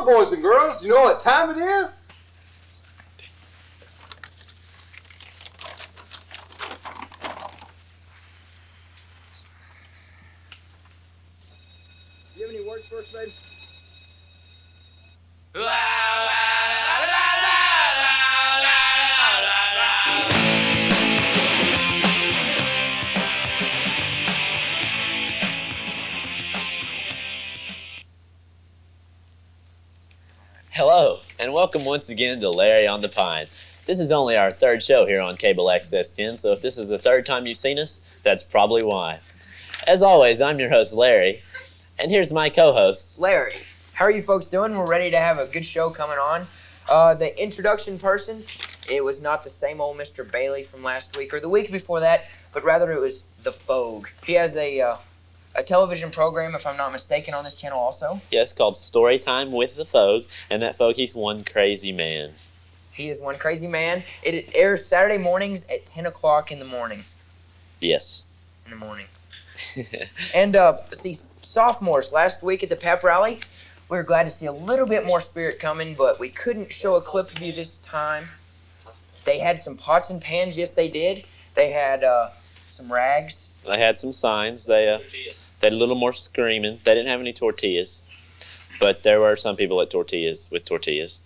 boys and girls, do you know what time it is? Do you have any words for us, babe? Hello, and welcome once again to Larry on the Pine. This is only our third show here on Cable XS10, so if this is the third time you've seen us, that's probably why. As always, I'm your host, Larry, and here's my co-host, Larry. How are you folks doing? We're ready to have a good show coming on. The introduction person, it was not the same old Mr. Bailey from last week or the week before that, but rather it was the Fogue. He has a television program, if I'm not mistaken, on this channel also. yes, called Storytime with the Fogue, and that Fogue, he's one crazy man. He is one crazy man. It airs Saturday mornings at 10 o'clock in the morning. Yes. In the morning. And, see, sophomores, last week at the pep rally, we were glad to see a little bit more spirit coming, but we couldn't show a clip of you this time. They had some pots and pans, yes they did. They had some rags. They had some signs. They had a little more screaming. They didn't have any tortillas, but there were some people with tortillas.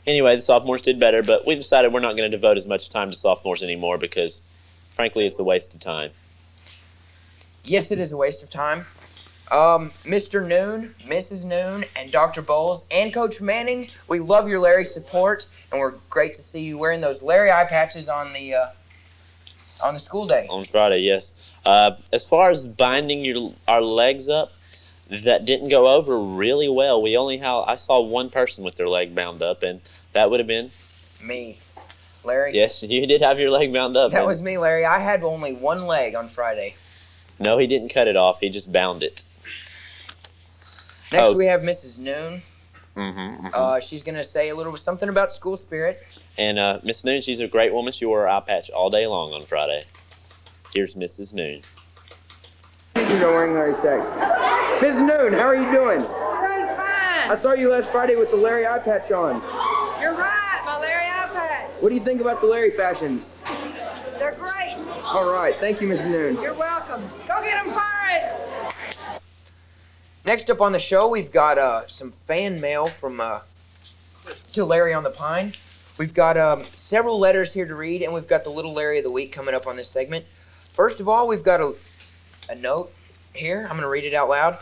Anyway, the sophomores did better, but we decided we're not going to devote as much time to sophomores anymore because, frankly, it's a waste of time. Yes, it is a waste of time. Mr. Noon, Mrs. Noon, and Dr. Bowles, and Coach Manning, we love your Larry support, and we're great to see you wearing those Larry eye patches on the school day. On Friday, yes. As far as binding our legs up, that didn't go over really well. I saw one person with their leg bound up, and that would have been Me. Larry? Yes, you did have your leg bound up. That was me, Larry. I had only one leg on Friday. No, he didn't cut it off. He just bound it. Next, we have Mrs. Noon. Mm-hmm. She's going to say a little something about school spirit. And Miss Noon, she's a great woman. She wore her eye patch all day long on Friday. Here's Mrs. Noon. You're not wearing Larry Sachs. Mrs. Noon, how are you doing? Doing fine. I saw you last Friday with the Larry eye patch on. You're right, my Larry iPad. What do you think about the Larry fashions? They're great. All right, thank you, Mrs. Noon. You're welcome. Go get them, Pirates. Next up on the show, we've got some fan mail from to Larry on the Pine. We've got several letters here to read, and we've got the Little Larry of the Week coming up on this segment. First of all, we've got a note here. I'm going to read it out loud.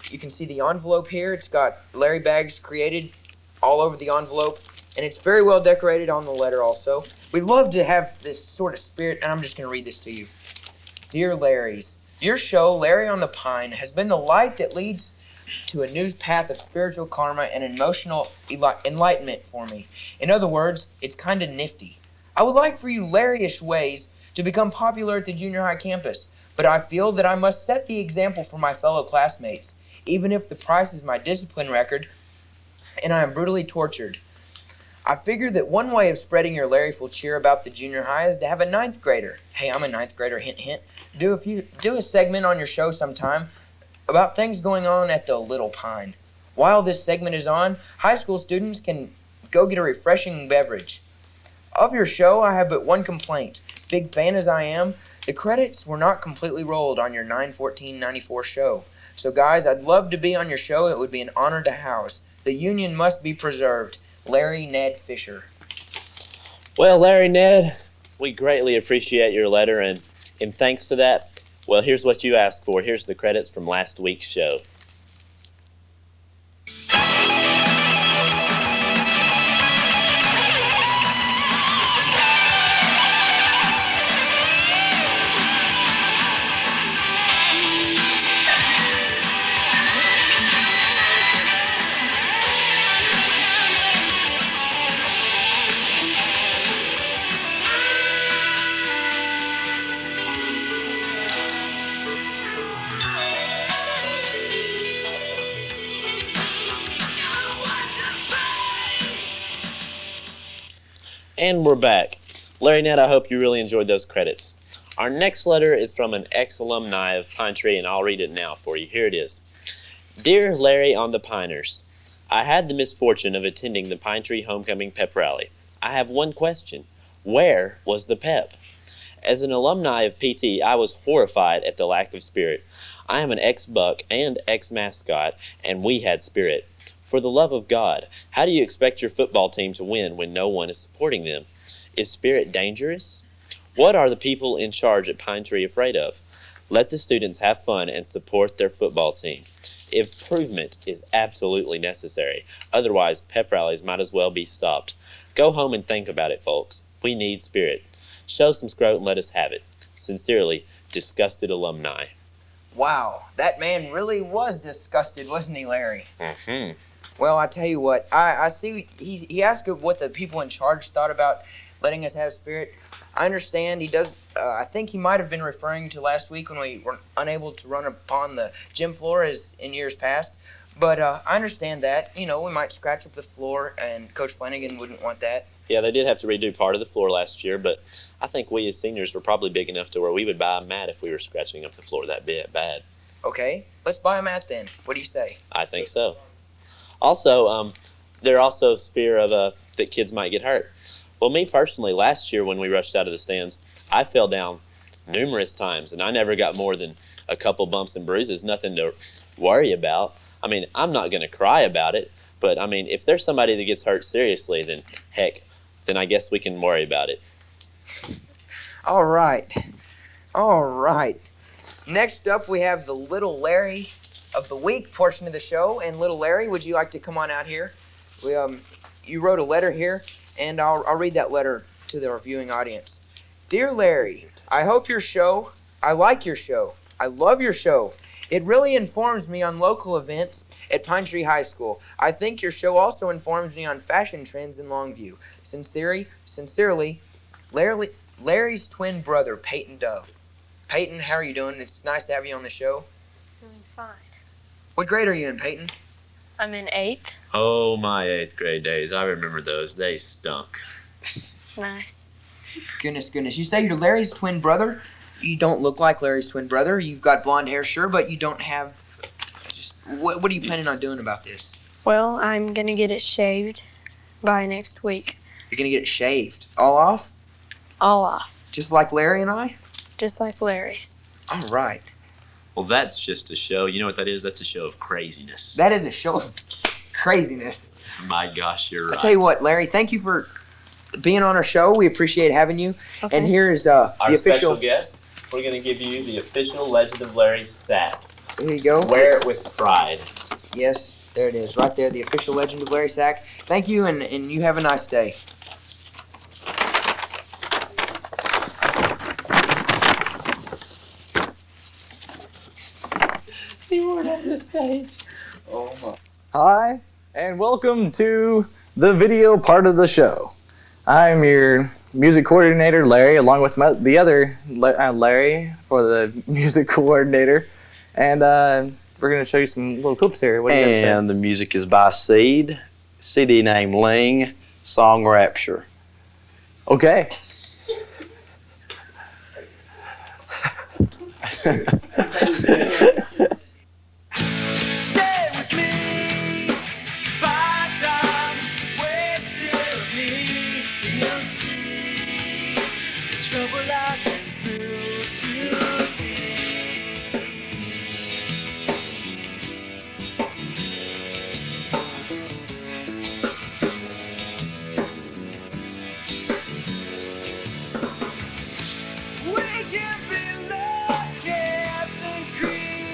You can see the envelope here. It's got Larry bags created all over the envelope, and it's very well decorated on the letter also. We love to have this sort of spirit, and I'm just going to read this to you. Dear Larrys, your show, Larry on the Pine, has been the light that leads to a new path of spiritual karma and emotional enlightenment for me. In other words, it's kind of nifty. I would like for you Larry-ish ways to become popular at the junior high campus, but I feel that I must set the example for my fellow classmates, even if the price is my discipline record and I am brutally tortured. I figure that one way of spreading your Larryful cheer about the junior high is to have a 9th grader. Hey, I'm a 9th grader, hint, hint. Do a segment on your show sometime about things going on at the Little Pine. While this segment is on, high school students can go get a refreshing beverage. Of your show, I have but one complaint. Big fan as I am, the credits were not completely rolled on your 9/14/94 show. So guys, I'd love to be on your show. It would be an honor to house. The union must be preserved. Larry Ned Fisher. Well, Larry Ned, we greatly appreciate your letter, and in thanks to that, well, here's what you asked for. Here's the credits from last week's show. And we're back. Larry Ned, I hope you really enjoyed those credits. Our next letter is from an ex-alumni of Pine Tree, and I'll read it now for you. Here it is. Dear Larry on the Piners, I had the misfortune of attending the Pine Tree Homecoming Pep Rally. I have one question. Where was the pep? As an alumni of PT, I was horrified at the lack of spirit. I am an ex-Buck and ex-mascot, and we had spirit. For the love of God, how do you expect your football team to win when no one is supporting them? Is spirit dangerous? What are the people in charge at Pine Tree afraid of? Let the students have fun and support their football team. Improvement is absolutely necessary. Otherwise, pep rallies might as well be stopped. Go home and think about it, folks. We need spirit. Show some scrote and let us have it. Sincerely, disgusted alumni. Wow, that man really was disgusted, wasn't he, Larry? Mm-hmm. Well, I tell you what, I see he asked what the people in charge thought about letting us have spirit. I understand he does. I think he might have been referring to last week when we were unable to run upon the gym floor as in years past. But I understand that. You know, we might scratch up the floor, and Coach Flanagan wouldn't want that. Yeah, they did have to redo part of the floor last year, but I think we as seniors were probably big enough to where we would buy a mat if we were scratching up the floor that bad. Okay, let's buy a mat then. What do you say? I think so. Also, there also is fear of that kids might get hurt. Well, me personally, last year when we rushed out of the stands, I fell down numerous times, and I never got more than a couple bumps and bruises, nothing to worry about. I mean, I'm not going to cry about it, but, I mean, if there's somebody that gets hurt seriously, then, heck, then I guess we can worry about it. All right. Next up, we have the Little Larry of the Week portion of the show. And Little Larry, would you like to come on out here? You wrote a letter here, and I'll read that letter to our viewing audience. Dear Larry, I like your show. I love your show. It really informs me on local events at Pine Tree High School. I think your show also informs me on fashion trends in Longview. Sincerely, Larry's twin brother, Peyton Dove. Peyton, how are you doing? It's nice to have you on the show. Doing fine. What grade are you in, Peyton? I'm in 8th. Oh, my 8th grade days. I remember those. They stunk. Nice. Goodness. You say you're Larry's twin brother? You don't look like Larry's twin brother. You've got blonde hair, sure, but you don't have... What are you planning on doing about this? Well, I'm going to get it shaved by next week. You're going to get it shaved? All off? All off. Just like Larry and I? Just like Larry's. All right. Well, that's just a show. You know what that is? That's a show of craziness. That is a show of craziness. My gosh, you're right. I tell you what, Larry, thank you for being on our show. We appreciate having you. Okay. And here is the Our official special guest, we're going to give you the official Legend of Larry sack. There you go. Wear it with pride. Yes, there it is. Right there, the official Legend of Larry sack. Thank you, and you have a nice day. You weren't on the stage. Oh, my. Hi, and welcome to the video part of the show. I'm your music coordinator, Larry, along with the other Larry for the music coordinator. And we're going to show you some little clips here. What do you got to say? And the music is by Seed, CD name Ling, song Rapture. Okay. Stay with me, by time wasted me. You'll see the trouble I've been through to thee. We can be lost, cats and creatures.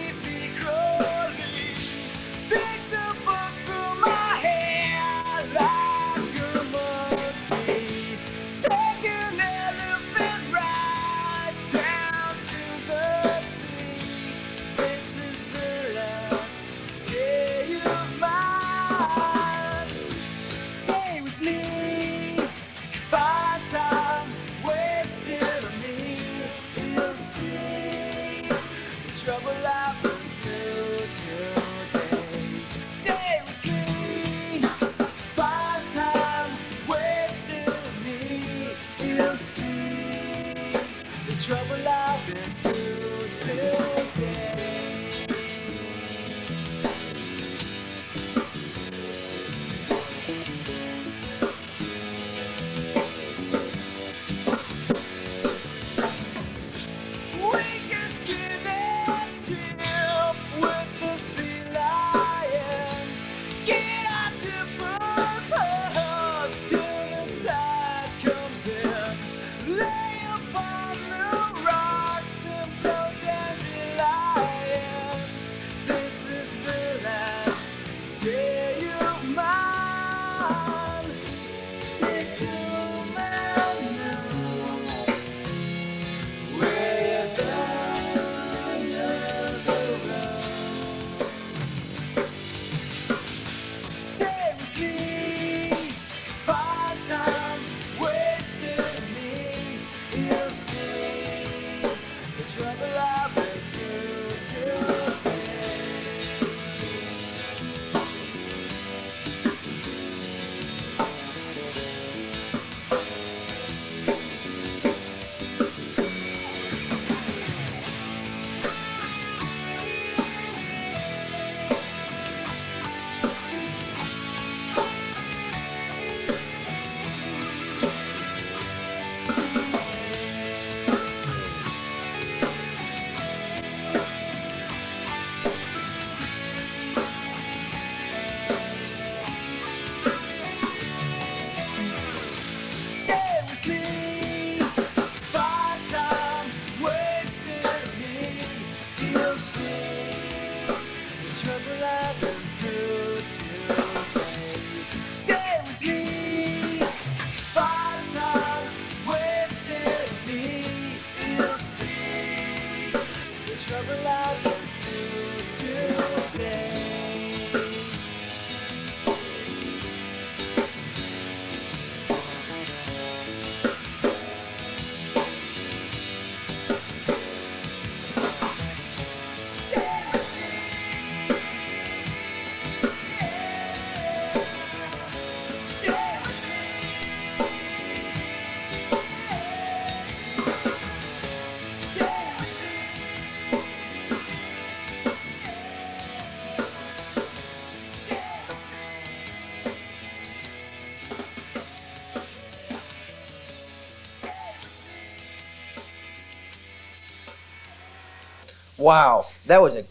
Wow, that was a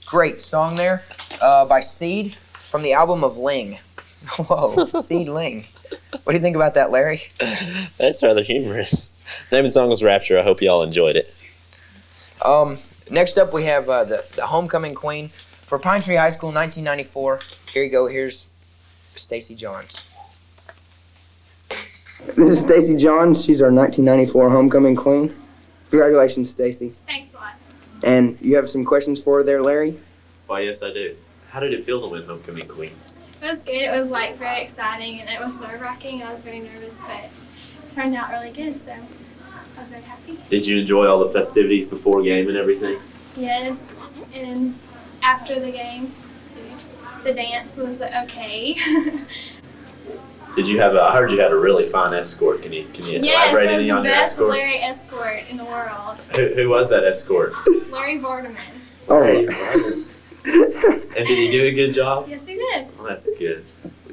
great song there by Seed from the album of Ling. Whoa, Seed Ling. What do you think about that, Larry? That's rather humorous. The name of the song was Rapture. I hope you all enjoyed it. Next up, we have the homecoming queen for Pine Tree High School, 1994. Here you go. Here's Stacy Johns. This is Stacy Johns. She's our 1994 homecoming queen. Congratulations, Stacy. Thanks a lot. And you have some questions for her there, Larry? Why, yes, I do. How did it feel to win homecoming queen? It was good. It was like very exciting and it was nerve-wracking. I was very nervous, but it turned out really good, so I was very happy. Did you enjoy all the festivities before game and everything? Yes, and after the game, too. The dance was okay. Did you have I heard you had a really fine escort. Can you elaborate any on your escort? Larry escort in the world. Who was that escort? Larry Vardaman. Oh. And did he do a good job? Yes, he did. Well, that's good.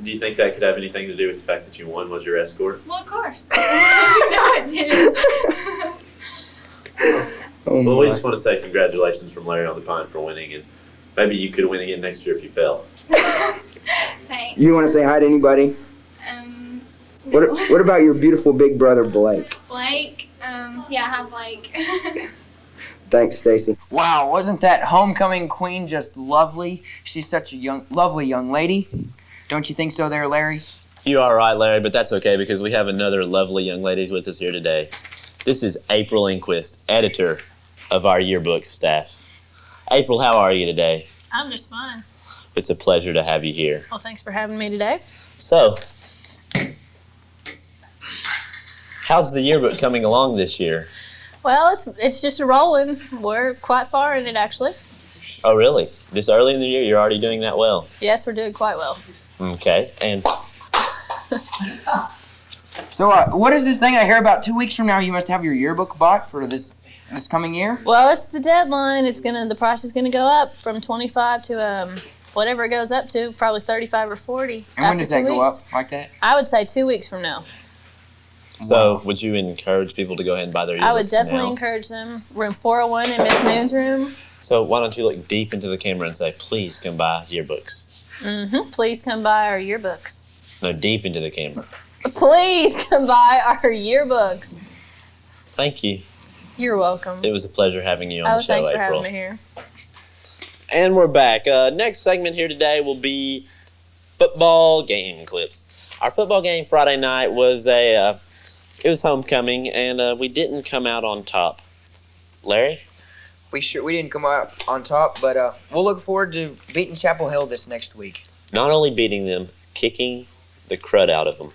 Do you think that could have anything to do with the fact that you won? Was your escort? Well, of course. No, it didn't. Well, we just want to say congratulations from Larry on the Pine for winning, and maybe you could win again next year if you fell. Thanks. You want to say hi to anybody? No. What about your beautiful big brother, Blake? Blake? Yeah, I have Blake. Thanks, Stacy. Wow, wasn't that homecoming queen just lovely? She's such a lovely young lady. Don't you think so there, Larry? You are right, Larry, but that's okay because we have another lovely young lady with us here today. This is April Inquist, editor of our yearbook staff. April, how are you today? I'm just fine. It's a pleasure to have you here. Well, thanks for having me today. So, how's the yearbook coming along this year? Well, it's just a rolling. We're quite far in it, actually. Oh, really? This early in the year, you're already doing that well? Yes, we're doing quite well. Okay, and... So, what is this thing I hear about 2 weeks from now? You must have your yearbook bought for this coming year? Well, it's the deadline. The price is gonna go up from 25 to whatever it goes up to, probably 35 or 40. And when does that go up like that? I would say 2 weeks from now. So, would you encourage people to go ahead and buy their yearbooks I would definitely now? encourage them. Room 401 in Miss Noon's room. So, why don't you look deep into the camera and say, please come buy yearbooks? Please come buy our yearbooks. No, deep into the camera. Please come buy our yearbooks. Thank you. You're welcome. It was a pleasure having you on the show, thanks for April. having me here. And we're back. Next segment here today will be football game clips. Our football game Friday night was it was homecoming, and we didn't come out on top. Larry? We didn't come out on top, but we'll look forward to beating Chapel Hill this next week. Not only beating them, kicking the crud out of them.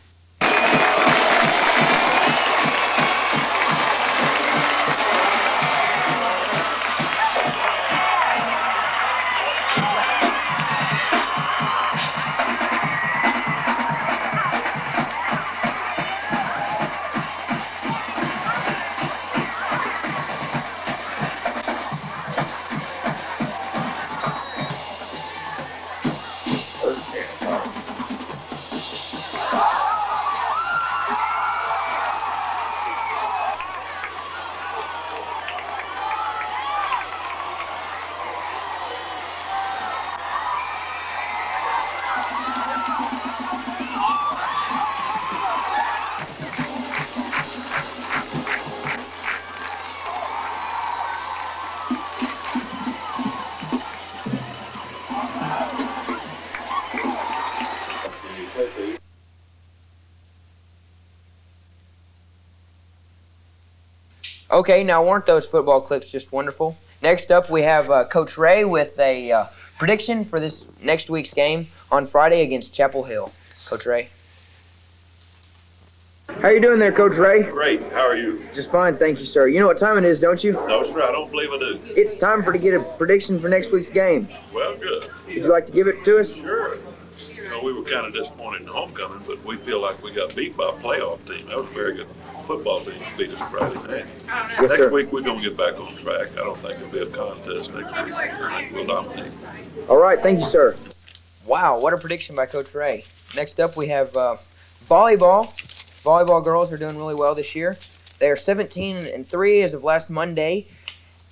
Okay, now weren't those football clips just wonderful? Next up, we have Coach Ray with a prediction for this next week's game on Friday against Chapel Hill. Coach Ray. How you doing there, Coach Ray? Great. How are you? Just fine, thank you, sir. You know what time it is, don't you? No, sir. I don't believe I do. It's time to get a prediction for next week's game. Well, good. Would you like to give it to us? Sure. You know, we were kind of disappointed in homecoming, but we feel like we got beat by a playoff team. That was a very good football team that beat us Friday night. Yes, next sir. week, we're going to get back on track. I don't think it'll be a contest next week. I think we'll dominate. All right, thank you, sir. Wow, what a prediction by Coach Ray. Next up, we have volleyball. Volleyball girls are doing really well this year. They are 17-3 as of last Monday,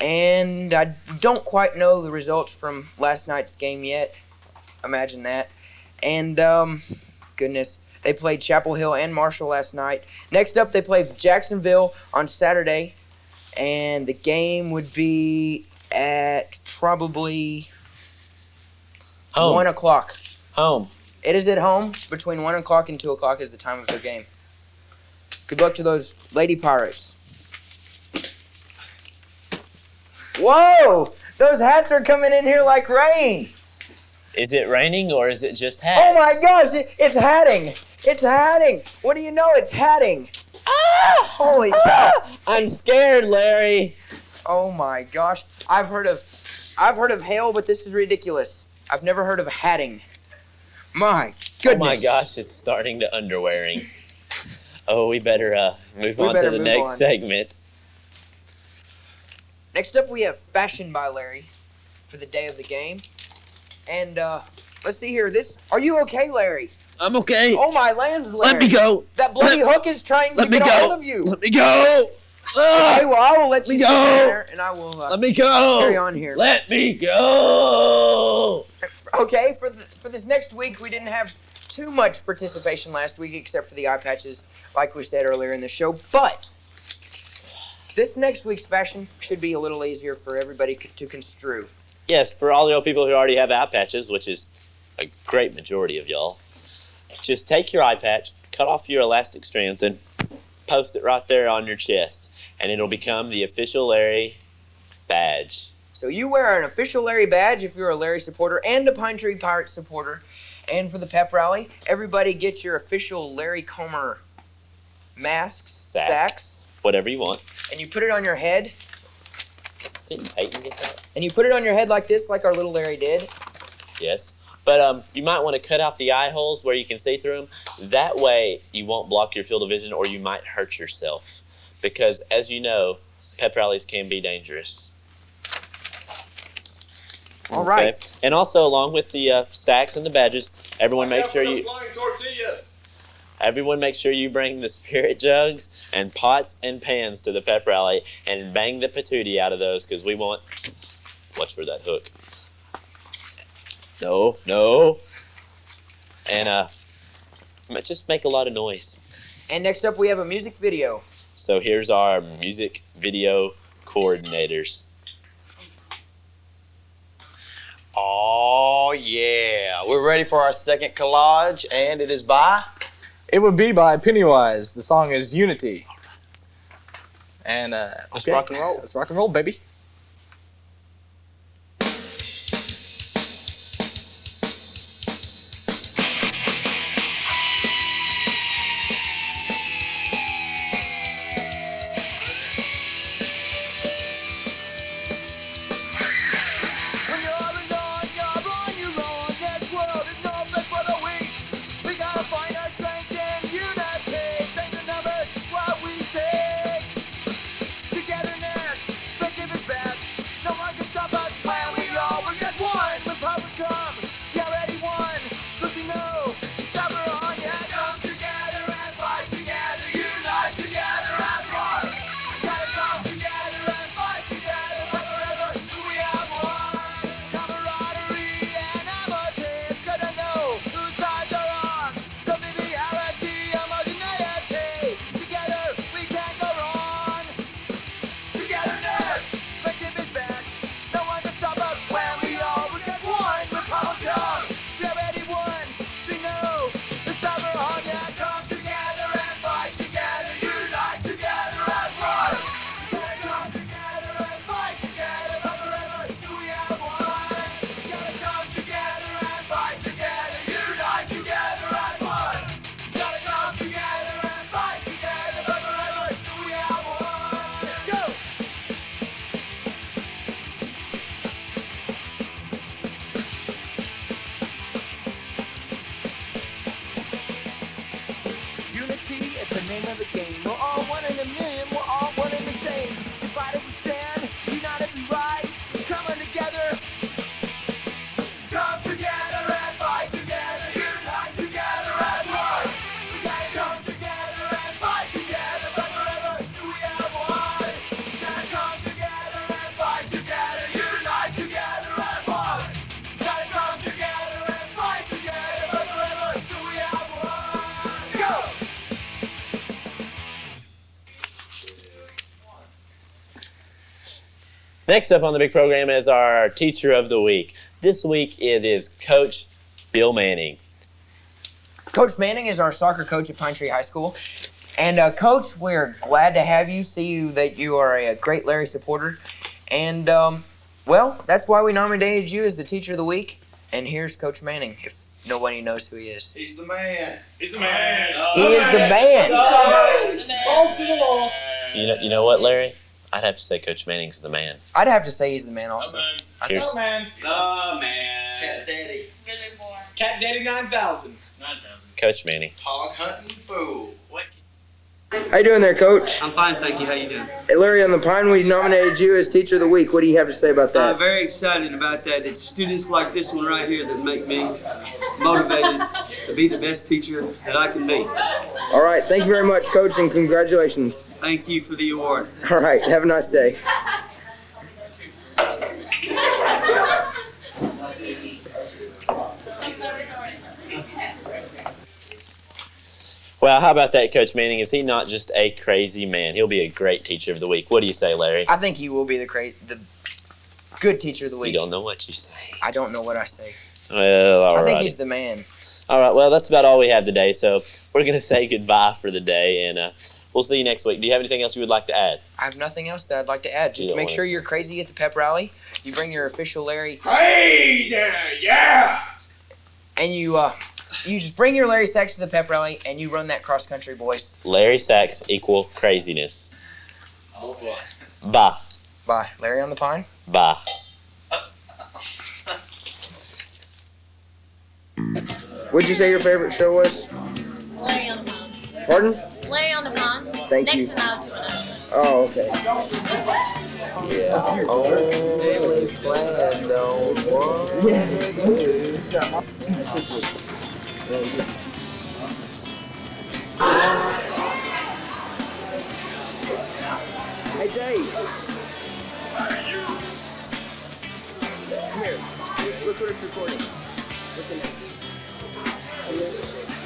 And I don't quite know the results from last night's game yet. Imagine that. And, goodness, they played Chapel Hill and Marshall last night. Next up, they play Jacksonville on Saturday. And the game would be at probably Home. 1 o'clock. Home. It is at home. Between 1 o'clock and 2 o'clock is the time of their game. Good luck to those Lady Pirates. Whoa! Those hats are coming in here like rain. Is it raining or is it just hats? Oh my gosh, it's hatting. It's hatting. What do you know? It's hatting. Ah! Holy cow. I'm scared, Larry. Oh my gosh. I've heard of hail, but this is ridiculous. I've never heard of hatting. My goodness. Oh my gosh, it's starting to underwearing. Oh, we better move on to the next segment. Next up, we have Fashion by Larry for the day of the game. And let's see here. Are you okay, Larry? I'm okay. Oh my lands, Larry. Let me go. That bloody hook is trying to get a hold of you. Let me go. Okay, well, I will let you sit there, and I will Let me go. carry on here. Let me go. Okay, for this next week, we didn't have too much participation last week, except for the eye patches, like we said earlier in the show. But this next week's fashion should be a little easier for everybody to construe. Yes, for all the people who already have eye patches, which is a great majority of y'all, just take your eye patch, cut off your elastic strands, and post it right there on your chest, and it'll become the official Larry badge. So you wear an official Larry badge if you're a Larry supporter and a Pine Tree Pirates supporter. And for the pep rally, everybody gets your official Larry Comer masks, sacks, whatever you want. And you put it on your head. Didn't Peyton get that? And you put it on your head like this, like our little Larry did. Yes. But you might want to cut out the eye holes where you can see through them. That way you won't block your field of vision or you might hurt yourself. Because, as you know, pep rallies can be dangerous. All right. Okay. And also, along with the sacks and the badges, everyone make sure you bring the spirit jugs and pots and pans to the pep rally and bang the patootie out of those because we want. Watch for that hook. No. And just make a lot of noise. And next up, we have a music video. So here's our music video coordinators. Oh, yeah. We're ready for our second collage, and it is by? It would be by Pennywise. The song is Unity. And, Let's rock and roll. Let's rock and roll, baby. Togetherness, forgive us. Next up on the big program is our Teacher of the Week. This week it is Coach Bill Manning. Coach Manning is our soccer coach at Pine Tree High School. And Coach, we're glad to have you, that you are a great Larry supporter. And, well, that's why we nominated you as the Teacher of the Week. And here's Coach Manning, if nobody knows who he is. He's the man. He's the man. He is the man. False to the law. You know what, Larry? I'd have to say Coach Manning's the man. I'd have to say he's the man also. Here's, The man. The man. Cat Daddy. Cat Daddy 9000. Coach Manning. Hog hunting fool. How you doing there, Coach? I'm fine, thank you. How you doing? Hey, Larry on the Pine, we nominated you as Teacher of the Week. What do you have to say about that? I'm very excited about that. It's students like this one right here that make me motivated to be the best teacher that I can be. All right, thank you very much, Coach, and congratulations. Thank you for the award. All right, have a nice day. Well, how about that, Coach Manning? Is he not just a crazy man? He'll be a great Teacher of the Week. What do you say, Larry? I think he will be the good Teacher of the Week. You don't know what you say. I don't know what I say. Well, all right. I think he's the man. All right, well, that's about all we have today, so we're going to say goodbye for the day, and we'll see you next week. Do you have anything else you would like to add? I have nothing else that I'd like to add. Just make sure you're crazy at the pep rally. You bring your official Larry. Crazy, yeah. And you just bring your Larry Sacks to the pep rally, and you run that cross country, boys. Larry Sacks equal craziness. Oh boy. Bye. Bye. Larry on the Pine. Bye. What'd you say your favorite show was? Larry on the Pond. Pardon? Larry on the Pond. Thank Next you. to Knives. Oh, okay. Yeah. Only planned on Hey, Dave. Come here. Look what it's recording. Look in there. See there?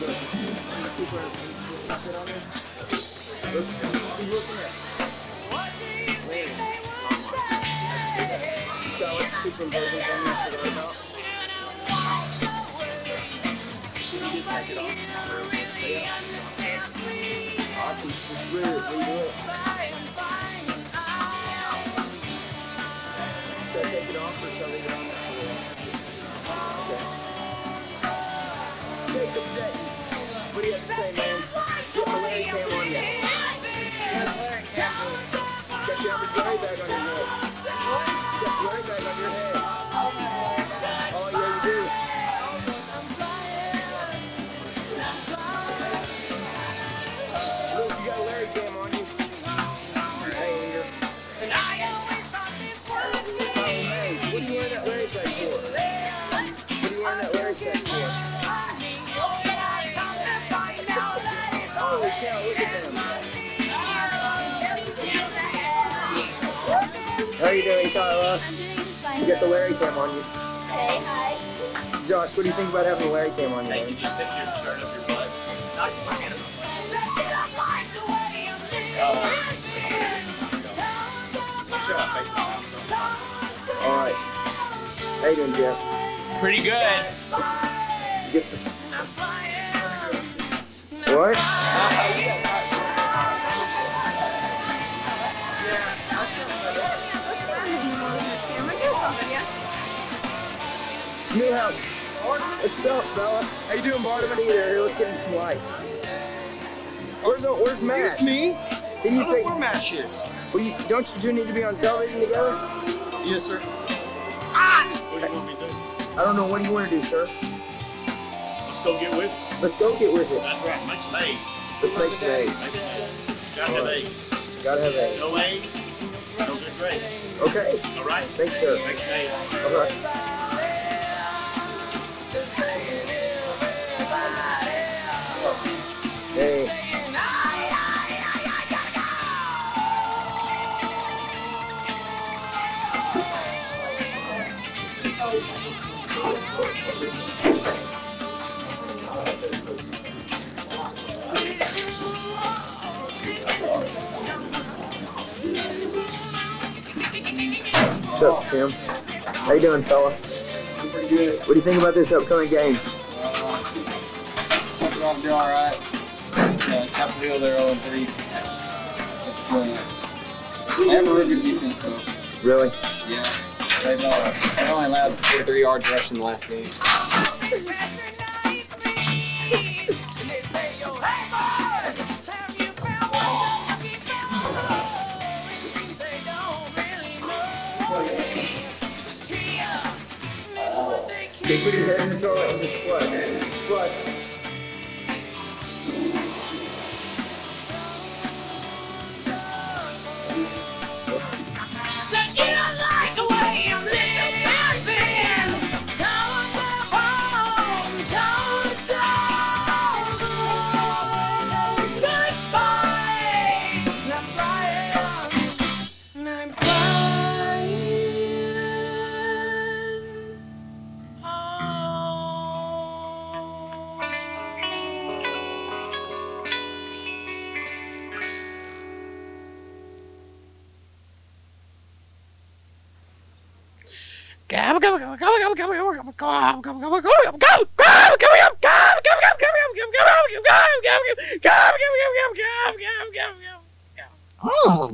Look. See where it's sit on there? Look. See, look in there. Larry. He's got like super inversions on there to the right now. Can you just take it off? Yeah. I think she's weird. Redo it. Should I take it off or should I leave it on there? Okay. Jacob Denton. What do you have to say, man? Get the Larry cam on you. Yes, Larry cam. Got your average Larry bag on your head. You got the Larry bag on your head. Oh, yeah, you do. Look, you got a Larry cam on you. Hey, Andrew. Hey, what are you wearing that Larry sack for? What are you wearing that Larry sack for? Holy cow, look at them. How are you doing, Kyla? You got the Larry cam on you. Hey, hi. Josh, what do you think about having the Larry cam on you? Hey, you just stick your shirt up your butt. Nice and hand. Show my face now. All right. How you doing, Jeff? Pretty good. Get the... What? Newhouse. What's up, fella? How you doing, Bartman? See you there. Here, let's get him some light. Where's Matt? Excuse me? Didn't you say... Where Matt is? Well, don't you two need to be on television together? Yes, sir. What do you want me to do? I don't know. What do you want to do, sir? Let's go get with it. Let's go get with it. That's right. Make some eggs. Let's make some eggs. Make some eggs. Gotta have eggs. Gotta have eggs. No eggs, no good grapes. Okay. All right? Thanks, sir. Make some eggs. All right. Hey. What's up, Tim? How you doing, fella? Pretty good. What do you think about this upcoming game? I think we're gonna do all right. Chapel Hill, they're 0-3. It's they have a really good defense though. Really? Yeah. They only allowed 43 yards rushing in the last game. They put his head in the toilet and just flush. Oh,